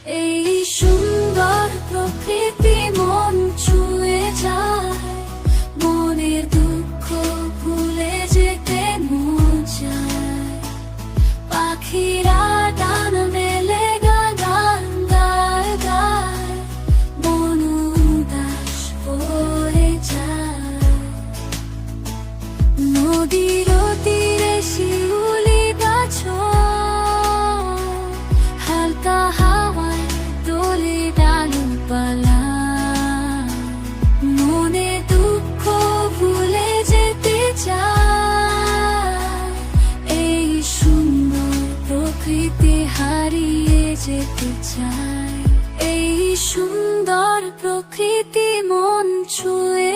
এই সুন্দর প্রকৃতি মন ছুঁয়ে যায়, মনের দুঃখ ভুলে যেতে মন চায়। পাখিরা ডান মেলে গান গায় গায়, মন উদাস হয়ে যায়। নদীর তীরে শিউলি গাছ হালকা হাওয়ায় দোলে ডালপালা, মনে দুঃখ ভুলে যেতে চায়। এই সুন্দর প্রকৃতি হারিয়ে যেতে চায়, এই সুন্দর প্রকৃতি মন ছুঁয়ে